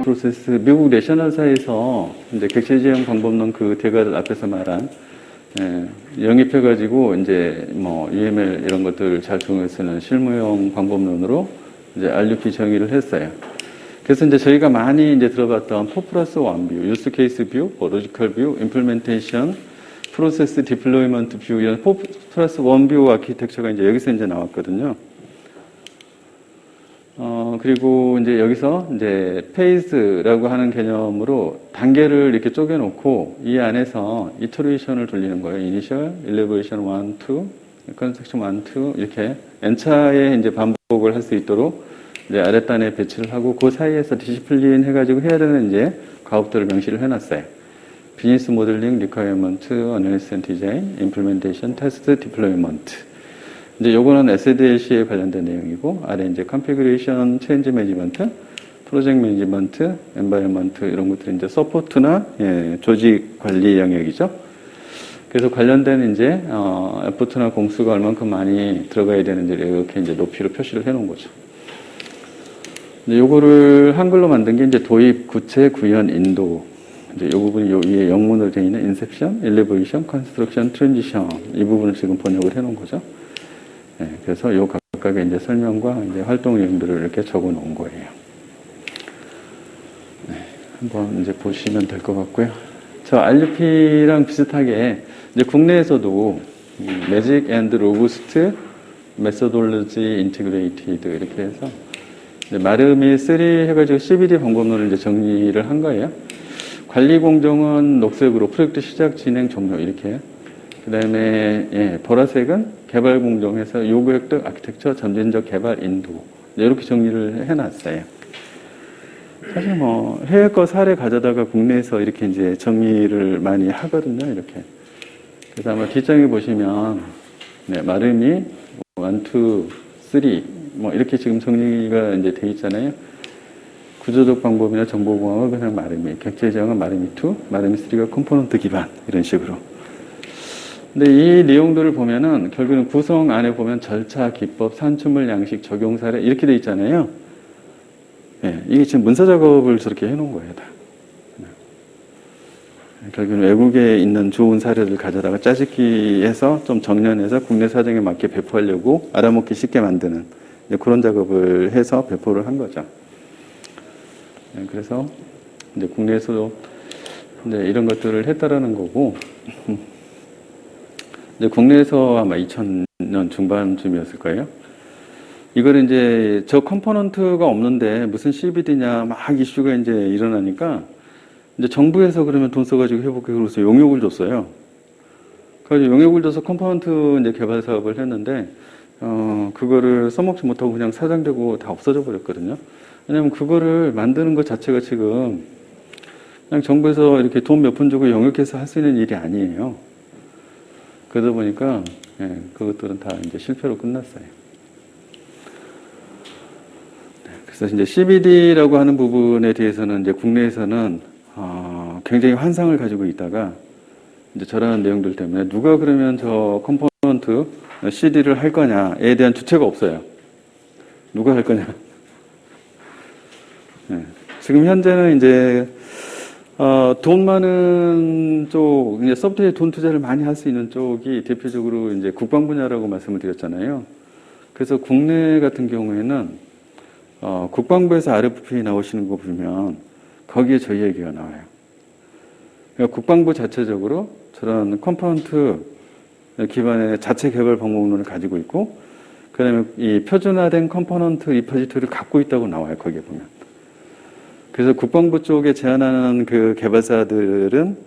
프로세스, 미국 내셔널사에서 이제 객체 지형 방법론 그 대가를 앞에서 말한 영입해가지고 이제 뭐 UML 이런 것들을 잘 적용해 쓰는 실무용 방법론으로 이제 RUP 정의를 했어요. 그래서 이제 저희가 많이 이제 들어봤던 4+1 뷰, 유스 케이스 뷰, 로지컬 뷰, 임플멘테이션, 프로세스 디플로이먼트 뷰 이런 4+1 뷰 아키텍처가 이제 여기서 이제 나왔거든요. 그리고 이제 여기서 이제 페이즈라고 하는 개념으로 단계를 이렇게 쪼개놓고 이 안에서 이터레이션을 돌리는 거예요. 이니셜, 일리버레이션 1, 2, 컨섹션 1, 2 이렇게 n차에 이제 반복을 할 수 있도록 이제 아랫단에 배치를 하고 그 사이에서 디시플린 해가지고 해야 되는 이제 과업들을 명시를 해놨어요. 비즈니스 모델링, 리퀘어먼트, 어널리시스 디자인, 임플멘테이션, 테스트, 디플로이먼트. 이제 요거는 SDLC에 관련된 내용이고, 아래 이제 컨피그레이션, 체인지 매니지먼트, 프로젝트 매니지먼트, 엔바이러먼트 이런 것들이 이제 서포트나 조직 관리 영역이죠. 그래서 관련된 이제 에포트나 공수가 얼만큼 많이 들어가야 되는지 이렇게 이제 높이로 표시를 해 놓은 거죠. 이제 요거를 한글로 만든 게 이제 도입, 구체, 구현, 인도. 이제 요 부분이 요 위에 영문으로 되어 있는 인셉션, 엘리베이션, 컨스트럭션, 트랜지션 이 부분을 지금 번역을 해 놓은 거죠. 그래서 요 각각의 이제 설명과 이제 활동 내용들을 이렇게 적어 놓은 거예요. 한번 이제 보시면 될 것 같고요. 저 RUP랑 비슷하게 이제 국내에서도 매직 앤드 로부스트 메소돌로지 인티그레이티드 이렇게 해서 마름이 3 해가지고 CBD 방법론을 이제 정리를 한 거예요. 관리 공정은 녹색으로 프로젝트 시작, 진행, 종료 이렇게. 그 다음에 보라색은 개발 공정에서 요구 획득, 아키텍처, 점진적 개발 인도 이렇게 정리를 해놨어요. 사실 뭐 해외 거 사례 가져다가 국내에서 이렇게 이제 정리를 많이 하거든요. 이렇게. 그래서 아마 뒷장에 보시면 마름이 1, 2, 3 뭐 이렇게 지금 정리가 이제 돼 있잖아요. 구조적 방법이나 정보공학은 그냥 마름이, 객체 지형은 마름이 2, 마름이 3가 컴포넌트 기반 이런 식으로. 근데 이 내용들을 보면은 결국은 구성 안에 보면 절차, 기법, 산출물, 양식, 적용 사례 이렇게 돼 있잖아요. 이게 지금 문서 작업을 저렇게 해놓은 거예요, 다. 결국은 외국에 있는 좋은 사례를 가져다가 짜집기 해서 좀 정연해서 국내 사정에 맞게 배포하려고 알아먹기 쉽게 만드는 그런 작업을 해서 배포를 한 거죠. 그래서 이제 국내에서도 이제 이런 것들을 했다라는 거고, 이제 국내에서 아마 2000년 중반쯤이었을 거예요. 이걸 이제 저 컴포넌트가 없는데 무슨 CBD냐 막 이슈가 이제 일어나니까 이제 정부에서 그러면 돈 써가지고 해볼게 그래서 용역을 줬어요. 그래서 용역을 줘서 컴포넌트 이제 개발 사업을 했는데 그거를 써먹지 못하고 그냥 사장되고 다 없어져 버렸거든요. 왜냐면 그거를 만드는 것 자체가 지금 그냥 정부에서 이렇게 돈 몇 푼 주고 용역해서 할 수 있는 일이 아니에요. 그러다 보니까 그것들은 다 이제 실패로 끝났어요. 그래서 이제 CBD라고 하는 부분에 대해서는 이제 국내에서는 굉장히 환상을 가지고 있다가 이제 저런 내용들 때문에 누가 그러면 저 컴포넌트 CD를 할 거냐에 대한 주체가 없어요. 누가 할 거냐. 지금 현재는 이제 돈 많은 쪽, 이제 소프트웨어에 돈 투자를 많이 할 수 있는 쪽이 대표적으로 이제 국방 분야라고 말씀을 드렸잖아요. 그래서 국내 같은 경우에는 국방부에서 RFP 나오시는 거 보면 거기에 저희 얘기가 나와요. 그러니까 국방부 자체적으로 저런 컴포넌트 기반의 자체 개발 방법론을 가지고 있고, 그 다음에 이 표준화된 컴포넌트 리포지토리를 갖고 있다고 나와요. 거기에 보면. 그래서 국방부 쪽에 제안하는 그 개발사들은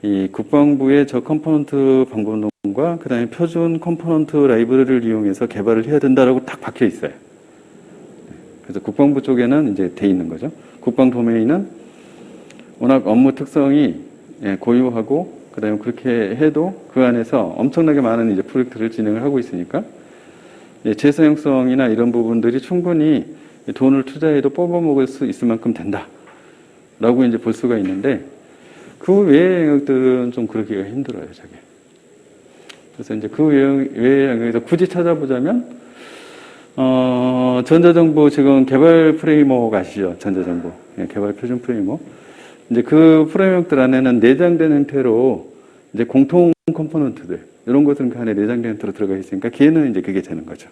이 국방부의 저 컴포넌트 방법론과 그 다음에 표준 컴포넌트 라이브러리를 이용해서 개발을 해야 된다라고 딱 박혀 있어요. 그래서 국방부 쪽에는 이제 돼 있는 거죠. 국방 도메인은 워낙 업무 특성이 고유하고 그 다음에 그렇게 해도 그 안에서 엄청나게 많은 이제 프로젝트를 진행을 하고 있으니까 재사용성이나 이런 부분들이 충분히 돈을 투자해도 뽑아먹을 수 있을 만큼 된다라고 이제 볼 수가 있는데 그 외의 영역들은 좀 그러기가 힘들어요, 저게. 그래서 이제 그 외의 영역에서 굳이 찾아보자면 전자정보 지금 개발 프레임워크 아시죠? 전자정보. 개발 표준 프레임워크. 이제 그 프레임워크들 안에는 내장된 형태로 이제 공통 컴포넌트들 이런 것들은 그 안에 내장된 형태로 들어가 있으니까 걔는 이제 그게 되는 거죠.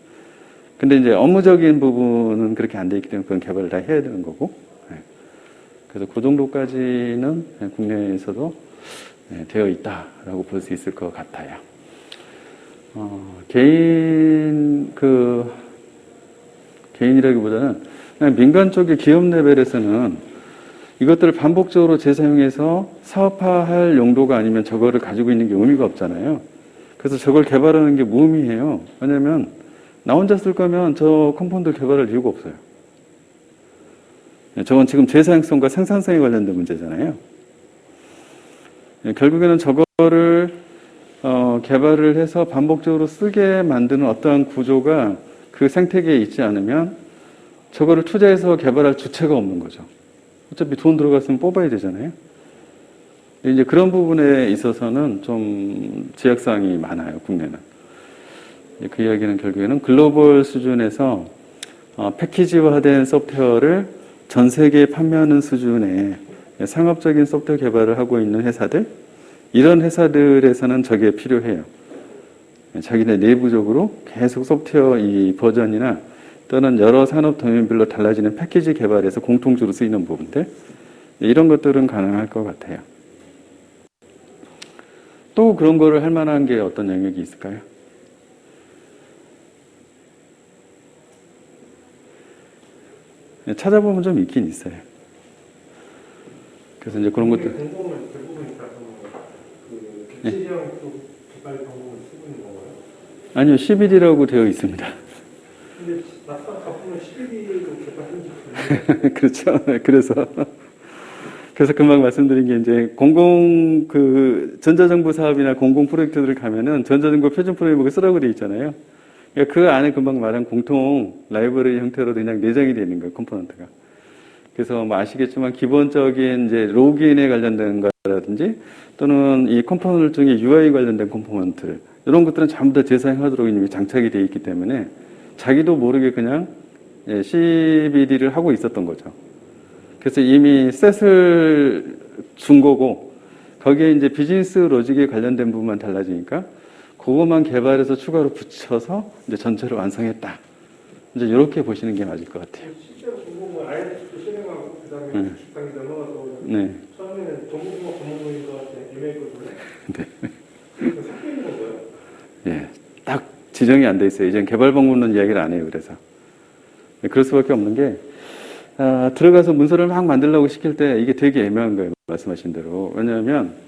근데 이제 업무적인 부분은 그렇게 안 돼 있기 때문에 그건 개발을 다 해야 되는 거고. 그래서 그 정도까지는 국내에서도 되어 있다라고 볼 수 있을 것 같아요. 개인이라기보다는 그냥 민간 쪽의 기업 레벨에서는 이것들을 반복적으로 재사용해서 사업화할 용도가 아니면 저거를 가지고 있는 게 의미가 없잖아요. 그래서 저걸 개발하는 게 무의미해요. 왜냐면 나 혼자 쓸 거면 저 컴포넌트 개발할 이유가 없어요. 저건 지금 재사용성과 생산성에 관련된 문제잖아요. 결국에는 저거를 개발을 해서 반복적으로 쓰게 만드는 어떠한 구조가 그 생태계에 있지 않으면 저거를 투자해서 개발할 주체가 없는 거죠. 어차피 돈 들어갔으면 뽑아야 되잖아요. 이제 그런 부분에 있어서는 좀 제약사항이 많아요, 국내는. 그 이야기는 결국에는 글로벌 수준에서 패키지화된 소프트웨어를 전 세계에 판매하는 수준의 상업적인 소프트웨어 개발을 하고 있는 회사들, 이런 회사들에서는 저게 필요해요. 자기네 내부적으로 계속 소프트웨어 이 버전이나 또는 여러 산업 도면별로 달라지는 패키지 개발에서 공통적으로 쓰이는 부분들, 이런 것들은 가능할 것 같아요. 또 그런 거를 할 만한 게 어떤 영역이 있을까요? 찾아보면 좀 있긴 있어요. 그래서 이제 그런 것들. 공공을 대부분 객체형 개발 방법을 쓰고 있는 건가요? 아니요, CBD라고 되어 있습니다. 근데 막상 가보면 CBD로 개발한 게 그렇죠. 그래서 금방 말씀드린 게 이제 전자정부 사업이나 공공 프로젝트들을 가면은 전자정부 표준 프레임워크 쓰라고 되어 있잖아요. 그러니까 그 안에 금방 말한 공통 라이브러리 형태로 그냥 내장이 되어 있는 거예요, 컴포넌트가. 그래서 뭐 아시겠지만 기본적인 이제 로그인에 관련된 거라든지 또는 이 컴포넌트 중에 UI 관련된 컴포넌트 이런 것들은 전부 다 재사용하도록 이미 장착이 되어 있기 때문에 자기도 모르게 그냥 CBD를 하고 있었던 거죠. 그래서 이미 셋을 준 거고 거기에 이제 비즈니스 로직에 관련된 부분만 달라지니까 그것만 개발해서 추가로 붙여서 이제 전체를 완성했다. 이제 이렇게 보시는 게 맞을 것 같아요. 실제로 전공은 IIT도 실행하고 그다음에 단계 넘어가서 처음에는 전공과 전문가한테 유명했거든요. 네. 섞여 있는 건가요? 예, 딱 지정이 안 돼 있어요. 이제 개발 방법론 이야기를 안 해요. 그래서 그럴 수밖에 없는 게 들어가서 문서를 막 만들려고 시킬 때 이게 되게 애매한 거예요. 말씀하신 대로. 왜냐하면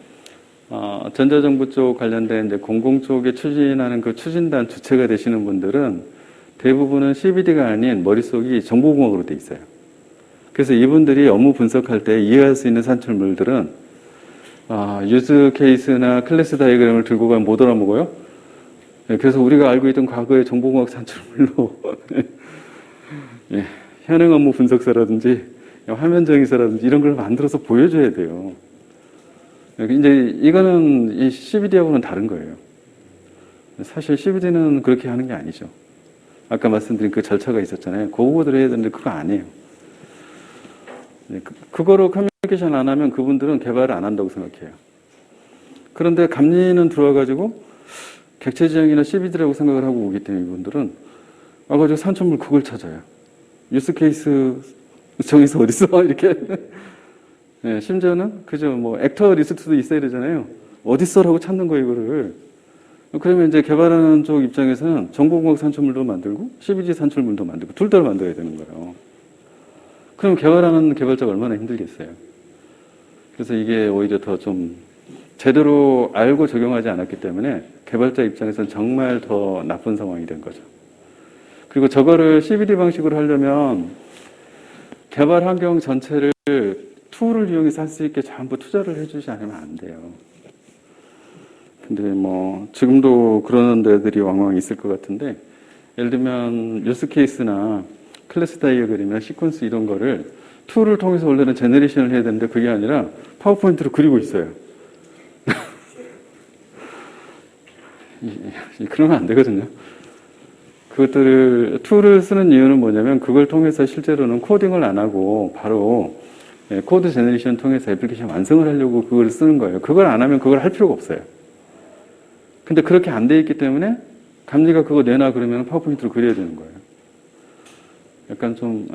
전자정부 쪽 관련된 이제 공공 쪽에 추진하는 그 추진단 주체가 되시는 분들은 대부분은 CBD가 아닌 머릿속이 정보공학으로 돼 있어요. 그래서 이분들이 업무 분석할 때 이해할 수 있는 산출물들은 유즈 케이스나 클래스 다이그램을 들고 가면 못 알아먹어요. 그래서 우리가 알고 있던 과거의 정보공학 산출물로 예, 현행 업무 분석서라든지 화면 정의서라든지 이런 걸 만들어서 보여줘야 돼요. 이제 이거는 이 CBD하고는 다른 거예요. 사실 CBD는 그렇게 하는 게 아니죠. 아까 말씀드린 그 절차가 있었잖아요. 그거들을 해야 되는데 그거 안 해요. 그거로 커뮤니케이션 안 하면 그분들은 개발을 안 한다고 생각해요. 그런데 감리는 들어와가지고 객체 지정이나 CBD라고 생각을 하고 오기 때문에 이분들은 와가지고 산천물 그걸 찾아요. 유스 케이스 정의서 어딨어? 이렇게. 네, 심지어는 그죠. 뭐 액터 리스트도 있어야 되잖아요. 어딨어라고 찾는 거예요, 이거를. 그러면 이제 개발하는 쪽 입장에서는 정보공학 산출물도 만들고 CBD 산출물도 만들고 둘 다 만들어야 되는 거예요. 그럼 개발하는 개발자가 얼마나 힘들겠어요. 그래서 이게 오히려 더 좀 제대로 알고 적용하지 않았기 때문에 개발자 입장에서는 정말 더 나쁜 상황이 된 거죠. 그리고 저거를 CBD 방식으로 하려면 개발 환경 전체를 툴을 이용해서 할 수 있게 전부 투자를 해주지 않으면 안 돼요. 근데 뭐 지금도 그런 데들이 왕왕 있을 것 같은데 예를 들면 유스 케이스나 클래스 다이어그램이나 시퀀스 이런 거를 툴을 통해서 원래는 제너레이션을 해야 되는데 그게 아니라 파워포인트로 그리고 있어요. 그러면 안 되거든요. 그것들을 툴을 쓰는 이유는 뭐냐면 그걸 통해서 실제로는 코딩을 안 하고 바로 코드 제너레이션 통해서 애플리케이션 완성을 하려고 그걸 쓰는 거예요. 그걸 안 하면 그걸 할 필요가 없어요. 근데 그렇게 안 돼 있기 때문에 감리가 그거 내놔 그러면 파워포인트로 그려야 되는 거예요. 약간 좀,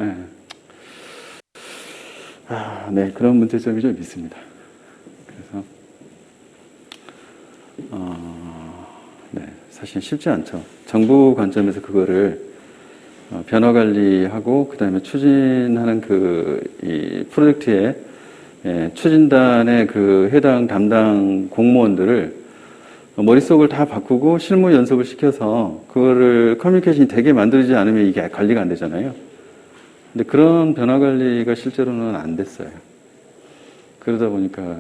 네, 그런 문제점이 좀 있습니다. 그래서, 네, 사실 쉽지 않죠. 정부 관점에서 그거를 변화 관리하고, 그 다음에 추진하는 이 프로젝트의 추진단의 그 해당 담당 공무원들을 머릿속을 다 바꾸고 실무 연습을 시켜서 그거를 커뮤니케이션이 되게 만들어지지 않으면 이게 관리가 안 되잖아요. 근데 그런 변화 관리가 실제로는 안 됐어요. 그러다 보니까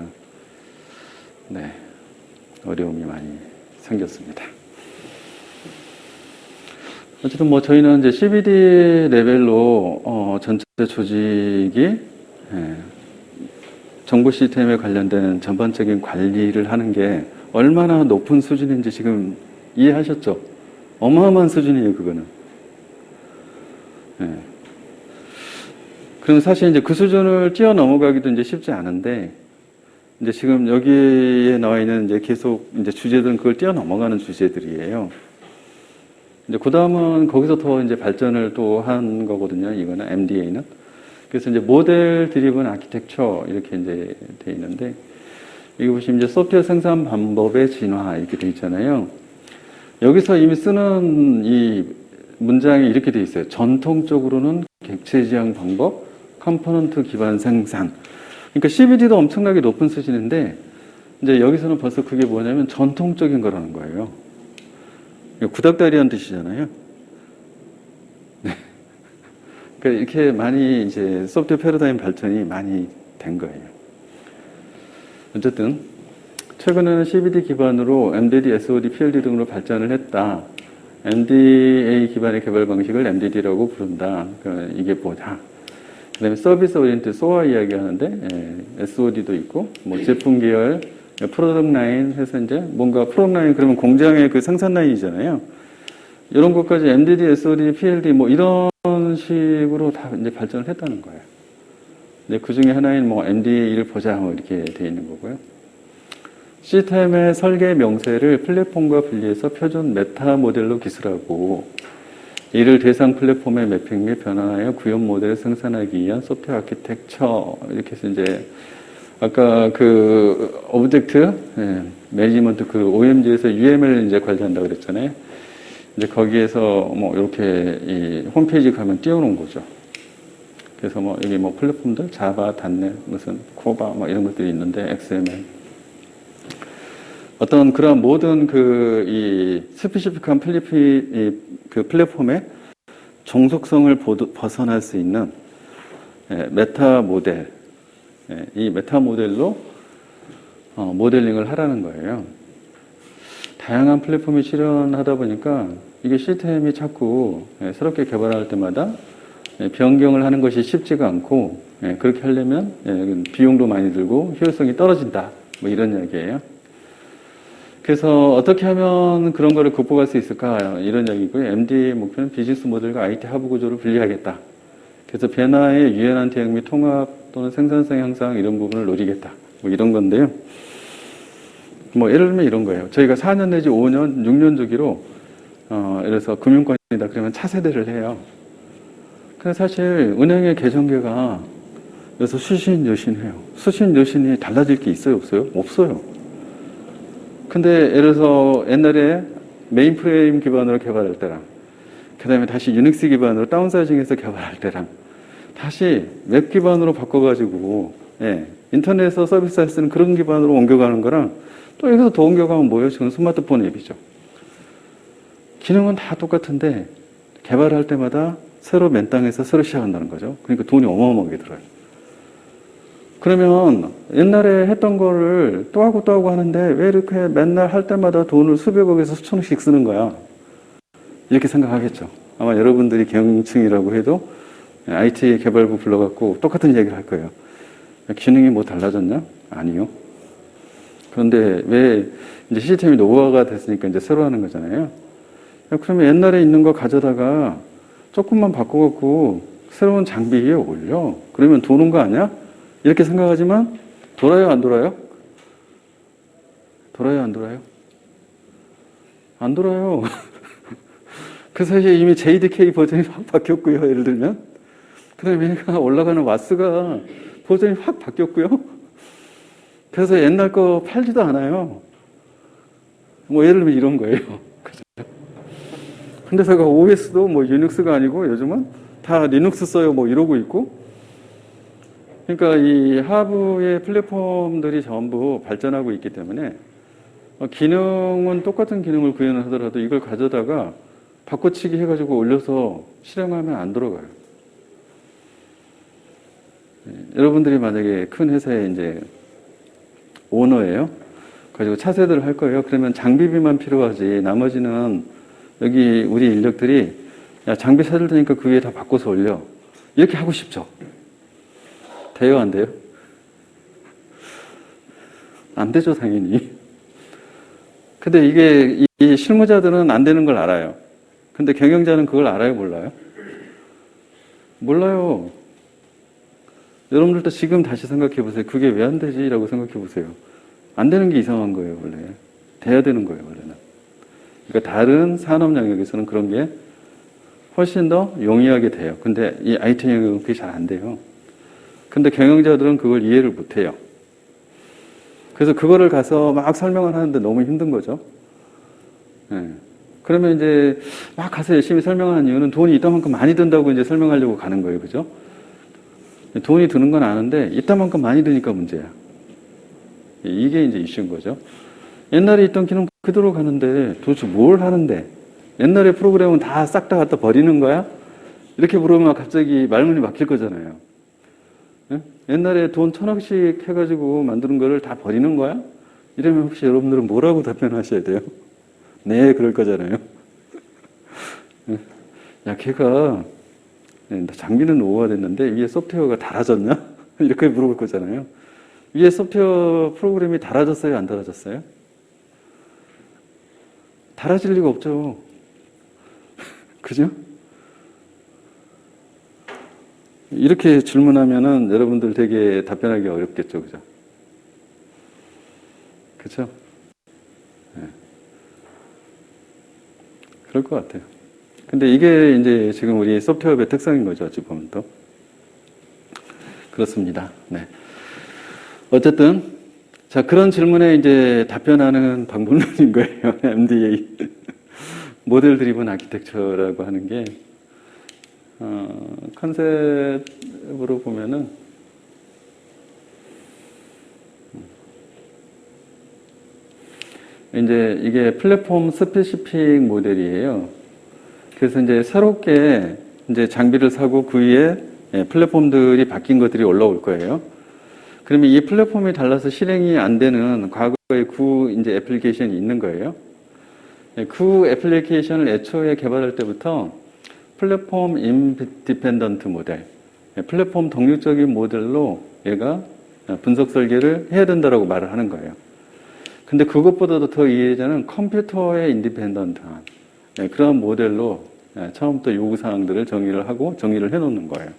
네, 어려움이 많이 생겼습니다. 어쨌든 뭐 저희는 이제 CBD 레벨로 전체 조직이 정보 시스템에 관련된 전반적인 관리를 하는 게 얼마나 높은 수준인지 지금 이해하셨죠? 어마어마한 수준이에요, 그거는. 그럼 사실 이제 그 수준을 뛰어넘어가기도 이제 쉽지 않은데, 이제 지금 여기에 나와 있는 이제 계속 이제 주제들은 그걸 뛰어넘어가는 주제들이에요. 이제 그 다음은 거기서 더 이제 발전을 또 한 거거든요, 이거는 MDA는. 그래서 이제 모델 드리븐 아키텍처 이렇게 이제 돼 있는데, 여기 보시면 이제 소프트웨어 생산 방법의 진화 이렇게 돼 있잖아요. 여기서 이미 쓰는 이 문장이 이렇게 돼 있어요. 전통적으로는 객체 지향 방법, 컴포넌트 기반 생산. 그러니까 CBD도 엄청나게 높은 수준인데, 이제 여기서는 벌써 그게 뭐냐면 전통적인 거라는 거예요. 구닥다리한 뜻이잖아요. 네. 그러니까 이렇게 많이 이제 소프트웨어 패러다임 발전이 많이 된 거예요. 어쨌든 최근에는 CBD 기반으로 MDD, SOD, PLD 등으로 발전을 했다. MDA 기반의 개발 방식을 MDD라고 부른다. 그러니까 이게 뭐냐? 그다음에 서비스 오리엔티드 SOA 이야기하는데 SOD도 있고 뭐 제품 계열, 프로덕트 라인 해서 이제 뭔가 프로덕트 라인 그러면 공장의 그 생산 라인이잖아요. 이런 것까지 MDD, SOD, PLD 뭐 이런 식으로 다 이제 발전을 했다는 거예요. 네, 그 중에 하나인 뭐 MDA를 보자 뭐 이렇게 되어 있는 거고요. 시스템의 설계 명세를 플랫폼과 분리해서 표준 메타 모델로 기술하고 이를 대상 플랫폼의 매핑 및 변화하여 구현 모델을 생산하기 위한 소프트웨어 아키텍처 이렇게 해서 이제 아까 그 오브젝트 매니지먼트 그 OMG에서 UML 이제 관리한다고 그랬잖아요. 이제 거기에서 뭐 이렇게 이 홈페이지 가면 띄워놓은 거죠. 그래서 뭐 여기 뭐 플랫폼들 자바, 닷넷, 무슨 코바 뭐 이런 것들이 있는데 XML 어떤 그런 모든 그 이 스페시픽한 그 플랫폼의 종속성을 벗어날 수 있는 메타 모델 이 메타 모델로 모델링을 하라는 거예요. 다양한 플랫폼이 실현하다 보니까 이게 시스템이 자꾸 새롭게 개발할 때마다 변경을 하는 것이 쉽지가 않고 그렇게 하려면 비용도 많이 들고 효율성이 떨어진다 뭐 이런 이야기예요. 그래서 어떻게 하면 그런 거를 극복할 수 있을까 이런 이야기고요. MD의 목표는 비즈니스 모델과 IT 하부 구조를 분리하겠다. 그래서 변화의 유연한 대응 및 통합 또는 생산성 향상 이런 부분을 노리겠다. 뭐 이런 건데요. 뭐 예를 들면 이런 거예요. 저희가 4년 내지 5년, 6년 주기로 예를 들어서 금융권이다 그러면 차세대를 해요. 근데 사실 은행의 계정계가 그래서 수신 여신해요. 수신 여신이 달라질 게 있어요, 없어요? 없어요. 근데 예를 들어서 옛날에 메인프레임 기반으로 개발할 때랑 그 다음에 다시 유닉스 기반으로 다운사이징해서 개발할 때랑 다시 웹 기반으로 바꿔가지고 인터넷에서 서비스 할 수 있는 그런 기반으로 옮겨가는 거랑 또 여기서 더 옮겨가면 뭐예요? 지금 스마트폰 앱이죠. 기능은 다 똑같은데 개발할 때마다 새로 맨 땅에서 새로 시작한다는 거죠. 그러니까 돈이 어마어마하게 들어요. 그러면 옛날에 했던 거를 또 하고 하는데 왜 이렇게 맨날 할 때마다 돈을 수백억에서 수천억씩 쓰는 거야? 이렇게 생각하겠죠. 아마 여러분들이 경영층이라고 해도 IT 개발부 불러갖고 똑같은 얘기를 할 거예요. 기능이 뭐 달라졌냐? 아니요. 그런데 왜 이제 시스템이 노후화가 됐으니까 이제 새로 하는 거잖아요. 그러면 옛날에 있는 거 가져다가 조금만 바꿔갖고 새로운 장비 위에 올려. 그러면 도는 거 아니야? 이렇게 생각하지만 돌아요, 안 돌아요? 돌아요, 안 돌아요? 안 돌아요. 그 사이에 이미 JDK 버전이 확 바뀌었고요, 예를 들면. 그 다음에 얘가 올라가는 와스가 버전이 확 바뀌었고요. 그래서 옛날 거 팔지도 않아요. 뭐 예를 들면 이런 거예요. 그죠? 근데 제가 OS도 뭐 유닉스가 아니고 요즘은 다 리눅스 써요, 뭐 이러고 있고. 그러니까 이 하부의 플랫폼들이 전부 발전하고 있기 때문에 기능은 똑같은 기능을 구현을 하더라도 이걸 가져다가 바꿔치기 해가지고 올려서 실행하면 안 들어가요. 여러분들이 만약에 큰 회사에 이제 오너예요. 가지고 차세대를 할 거예요. 그러면 장비비만 필요하지. 나머지는 여기 우리 인력들이 야, 장비 사줄 테니까 그 위에 다 바꿔서 올려. 이렇게 하고 싶죠. 돼요, 안 돼요? 안 되죠, 당연히. 근데 이게 이 실무자들은 안 되는 걸 알아요. 근데 경영자는 그걸 알아요, 몰라요? 몰라요. 여러분들도 지금 다시 생각해 보세요. 그게 왜 안 되지? 라고 생각해 보세요. 안 되는 게 이상한 거예요, 원래. 돼야 되는 거예요, 원래는. 그러니까 다른 산업 영역에서는 그런 게 훨씬 더 용이하게 돼요. 근데 이 IT 영역은 그게 잘 안 돼요. 근데 경영자들은 그걸 이해를 못 해요. 그래서 그거를 가서 막 설명을 하는데 너무 힘든 거죠. 네. 그러면 이제 막 가서 열심히 설명하는 이유는 돈이 이따만큼 많이 든다고 이제 설명하려고 가는 거예요. 그죠? 돈이 드는 건 아는데 이따만큼 많이 드니까 문제야. 이게 이제 이슈인 거죠. 옛날에 있던 기능 그대로 가는데 도대체 뭘 하는데? 옛날에 프로그램은 다 싹 다 갖다 버리는 거야? 이렇게 물으면 갑자기 말문이 막힐 거잖아요. 예? 옛날에 돈 1,000억씩 해가지고 만드는 거를 다 버리는 거야? 이러면 혹시 여러분들은 뭐라고 답변하셔야 돼요? 네, 그럴 거잖아요. 야, 걔가 장비는 노후화됐는데 위에 소프트웨어가 달아졌냐? 이렇게 물어볼 거잖아요. 위에 소프트웨어 프로그램이 달아졌어요? 안 달아졌어요? 달아질 리가 없죠. 그죠? 이렇게 질문하면은 여러분들 되게 답변하기 어렵겠죠. 그죠? 그죠? 네. 그럴 것 같아요. 근데 이게 이제 지금 우리 소프트웨어의 특성인 거죠. 어찌 보면 또. 그렇습니다. 네. 어쨌든, 자, 그런 질문에 이제 답변하는 방법론인 거예요. MDA. 모델 드리븐 아키텍처라고 하는 게, 컨셉으로 보면은, 이제 이게 플랫폼 스페시픽 모델이에요. 그래서 이제 새롭게 이제 장비를 사고 그 위에 플랫폼들이 바뀐 것들이 올라올 거예요. 그러면 이 플랫폼이 달라서 실행이 안 되는 과거의 구 이제 애플리케이션이 있는 거예요. 그 애플리케이션을 애초에 개발할 때부터 플랫폼 인디펜던트 모델, 플랫폼 독립적인 모델로 얘가 분석 설계를 해야 된다라고 말을 하는 거예요. 근데 그것보다도 더 이해자는 컴퓨터의 인디펜던트한 그런 모델로 처음부터 요구사항들을 정의를 하고 정의를 해놓는 거예요.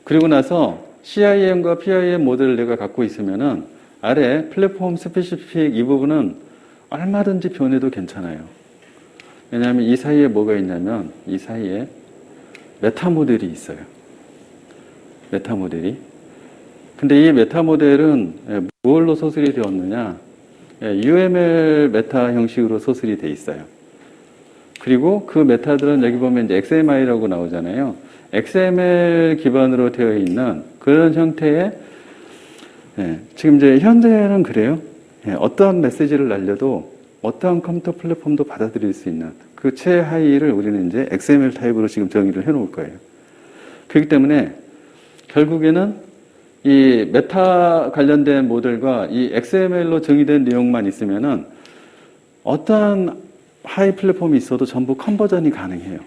그리고 나서 CIM과 PIM 모델을 내가 갖고 있으면은 아래 플랫폼 스페시픽 이 부분은 얼마든지 변해도 괜찮아요. 왜냐하면 이 사이에 뭐가 있냐면 이 사이에 메타 모델이 있어요. 메타 모델이. 근데 이 메타 모델은 무엇로 서술이 되었느냐? UML 메타 형식으로 서술이 돼 있어요. 그리고 그 메타들은 여기 보면 이제 XMI라고 나오잖아요. XML 기반으로 되어 있는 그런 형태의 지금 이제 현재는 그래요. 어떠한 메시지를 날려도 어떠한 컴퓨터 플랫폼도 받아들일 수 있는 그 최하위를 우리는 이제 XML 타입으로 지금 정의를 해놓을 거예요. 그렇기 때문에 결국에는 이 메타 관련된 모델과 이 XML로 정의된 내용만 있으면은 어떠한 하이 플랫폼이 있어도 전부 컨버전이 가능해요.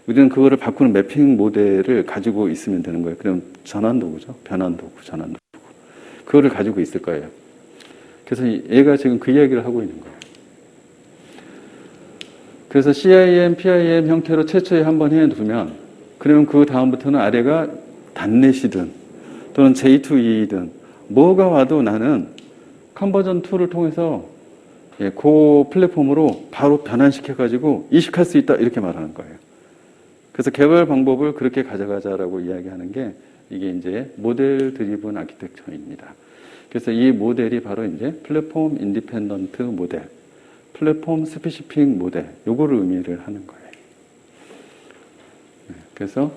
우리는 그거를 바꾸는 매핑 모델을 가지고 있으면 되는 거예요. 그럼 전환도구죠. 변환도구, 전환도구. 그거를 가지고 있을 거예요. 그래서 얘가 지금 그 이야기를 하고 있는 거예요. 그래서 CIM, PIM 형태로 최초에 한번 해두면 그러면 그 다음부터는 아래가 단넷이든 또는 J2EE든 뭐가 와도 나는 컨버전 툴을 통해서 그 플랫폼으로 바로 변환시켜가지고 이식할 수 있다 이렇게 말하는 거예요. 그래서 개발 방법을 그렇게 가져가자라고 이야기하는 게 이게 이제 모델 드리븐 아키텍처입니다. 그래서 이 모델이 바로 이제 플랫폼 인디펜던트 모델, 플랫폼 스페시픽 모델, 요거를 의미를 하는 거예요. 그래서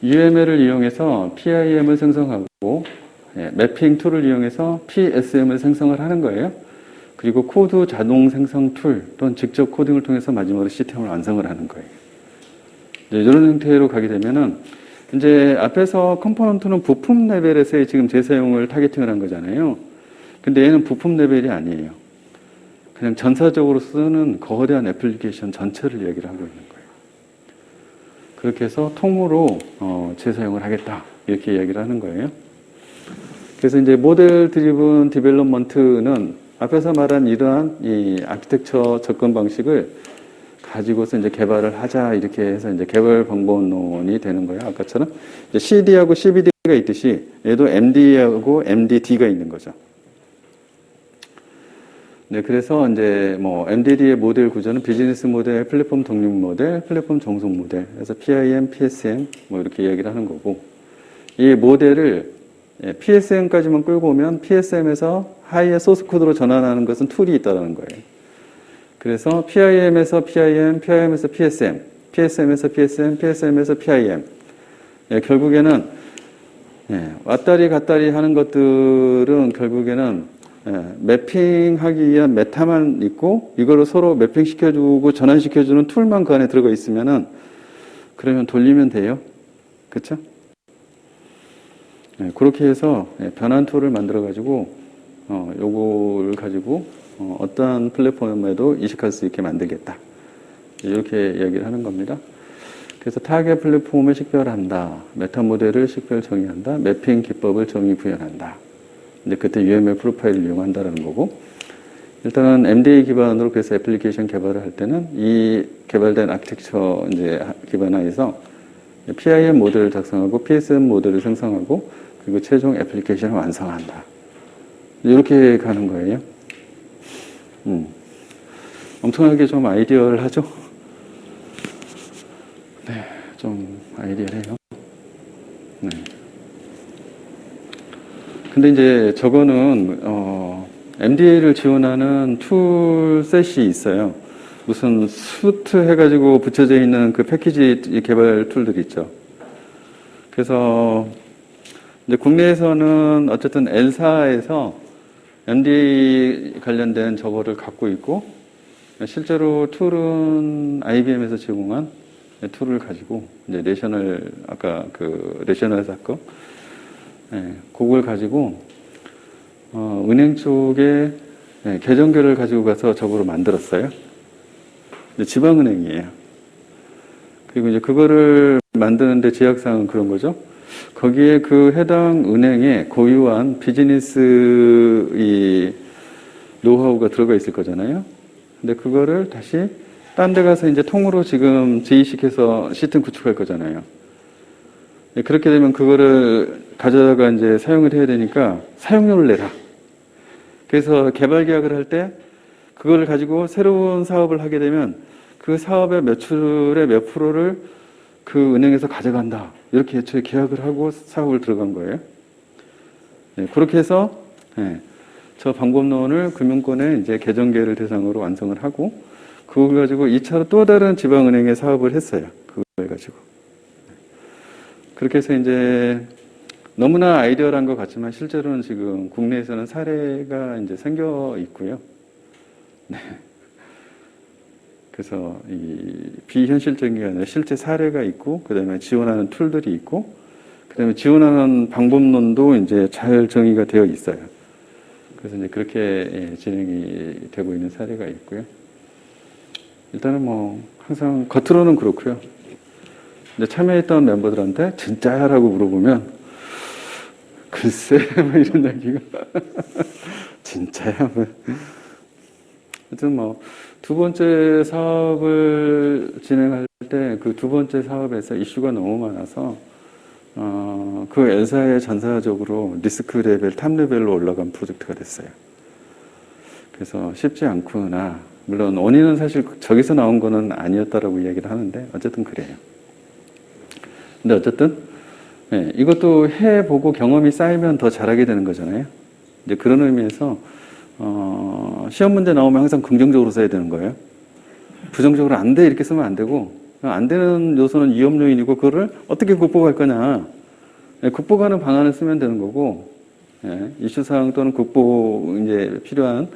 UML을 이용해서 PIM을 생성하고 매핑 툴을 이용해서 PSM을 생성을 하는 거예요. 그리고 코드 자동 생성 툴 또는 직접 코딩을 통해서 마지막으로 시스템을 완성을 하는 거예요. 이런 형태로 가게 되면은 이제 앞에서 컴포넌트는 부품 레벨에서의 지금 재사용을 타겟팅을 한 거잖아요. 근데 얘는 부품 레벨이 아니에요. 그냥 전사적으로 쓰는 거대한 애플리케이션 전체를 얘기를 하고 있는 거예요. 그렇게 해서 통으로 재사용을 하겠다 이렇게 이야기를 하는 거예요. 그래서 이제 모델 드리븐 디벨롭먼트는 앞에서 말한 이러한 이 아키텍처 접근 방식을 가지고서 이제 개발을 하자 이렇게 해서 이제 개발 방법론이 되는 거예요. 아까처럼 이제 CD하고 CBD가 있듯이 얘도 MD하고 MDD가 있는 거죠. 네, 그래서 이제 뭐 MDD의 모델 구조는 비즈니스 모델, 플랫폼 독립 모델, 플랫폼 정속 모델, 그래서 PIM, PSM 뭐 이렇게 이야기를 하는 거고 이 모델을 PSM까지만 끌고 오면 PSM에서 하이의 소스 코드로 전환하는 것은 툴이 있다는 거예요. 그래서 PIM에서 PIM, PIM에서 PSM, PSM에서 PSM, PSM에서 PIM. 결국에는 왔다리 갔다리 하는 것들은 결국에는 매핑하기 위한 메타만 있고 이거를 서로 매핑시켜주고 전환시켜주는 툴만 그 안에 들어가 있으면은 그러면 돌리면 돼요. 그렇죠? 그렇게 해서 변환 툴을 만들어 가지고 요거를 가지고 어떠한 플랫폼에도 이식할 수 있게 만들겠다. 이렇게 이야기를 하는 겁니다. 그래서 타겟 플랫폼을 식별한다. 메타 모델을 식별 정의한다. 매핑 기법을 정의 구현한다. 이제 그때 UML 프로파일을 이용한다라는 거고, 일단은 MDA 기반으로 그래서 애플리케이션 개발을 할 때는 이 개발된 아키텍처 이제 기반하에서 PIM 모델을 작성하고 PSM 모델을 생성하고 그리고 최종 애플리케이션을 완성한다. 이렇게 가는 거예요. 엄청나게 좀 아이디얼하죠? 네, 좀 아이디얼해요. 네. 근데 이제 저거는 MDA를 지원하는 툴셋이 있어요. 무슨 수트 해가지고 붙여져 있는 그 패키지 개발 툴들 있죠. 그래서 이제 국내에서는 어쨌든 L사에서 MDA 관련된 저거를 갖고 있고 실제로 툴은 IBM에서 제공한 툴을 가지고 이제 레셔널 아까 그 레셔널 사건 그걸 가지고 은행 쪽에 계정결을 가지고 가서 저거를 만들었어요. 지방은행이에요. 그리고 이제 그거를 만드는데 제약사항은 그런 거죠. 거기에 그 해당 은행에 고유한 비즈니스 이 노하우가 들어가 있을 거잖아요. 근데 그거를 다시 딴 데 가서 이제 통으로 지금 재이식해서 시스템 구축할 거잖아요. 그렇게 되면 그거를 가져다가 이제 사용을 해야 되니까 사용료를 내라. 그래서 개발 계약을 할 때 그걸 가지고 새로운 사업을 하게 되면 그 사업의 매출의 몇 프로를 그 은행에서 가져간다. 이렇게 애초에 계약을 하고 사업을 들어간 거예요. 그렇게 해서 저 방법론을 금융권의 이제 계정계를 대상으로 완성을 하고 그걸 가지고 2차로 또 다른 지방은행에 사업을 했어요. 그걸 가지고. 그렇게 해서 이제 너무나 아이디어란 것 같지만 실제로는 지금 국내에서는 사례가 이제 생겨 있고요. 네. 그래서 이 비현실적인 게 아니라 실제 사례가 있고, 그 다음에 지원하는 툴들이 있고, 그 다음에 지원하는 방법론도 이제 잘 정의가 되어 있어요. 그래서 이제 그렇게 진행이 되고 있는 사례가 있고요. 일단은 뭐 항상 겉으로는 그렇고요. 근데 참여했던 멤버들한테 진짜야라고 물어보면 글쎄 뭐 이런 얘기가 진짜야 뭐. 하여튼 뭐 두 번째 사업을 진행할 때 그 두 번째 사업에서 이슈가 너무 많아서 그 L사에 전사적으로 리스크 레벨, 탑 레벨로 올라간 프로젝트가 됐어요. 그래서 쉽지 않구나. 물론 원인은 사실 저기서 나온 거는 아니었다라고 이야기를 하는데 어쨌든 그래요. 근데 어쨌든 네, 이것도 해보고 경험이 쌓이면 더 잘하게 되는 거잖아요. 이제 그런 의미에서 시험 문제 나오면 항상 긍정적으로 써야 되는 거예요. 부정적으로 안 돼 이렇게 쓰면 안 되고 안 되는 요소는 위험 요인이고 그거를 어떻게 극복할 거냐. 네, 극복하는 방안을 쓰면 되는 거고 예, 이슈 사항 또는 극복 이제 필요한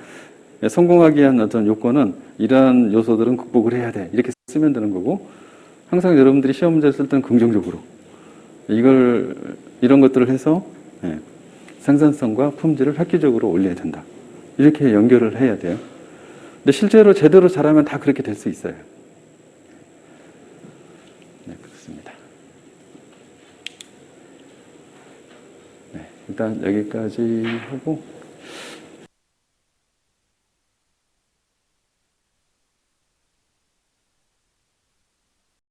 성공하기 위한 어떤 요건은 이러한 요소들은 극복을 해야 돼 이렇게 쓰면 되는 거고 항상 여러분들이 시험 문제를 쓸 때는 긍정적으로 이런 것들을 해서 예, 생산성과 품질을 획기적으로 올려야 된다. 이렇게 연결을 해야 돼요. 근데 실제로 제대로 잘하면 다 그렇게 될 수 있어요. 네, 그렇습니다. 네, 일단 여기까지 하고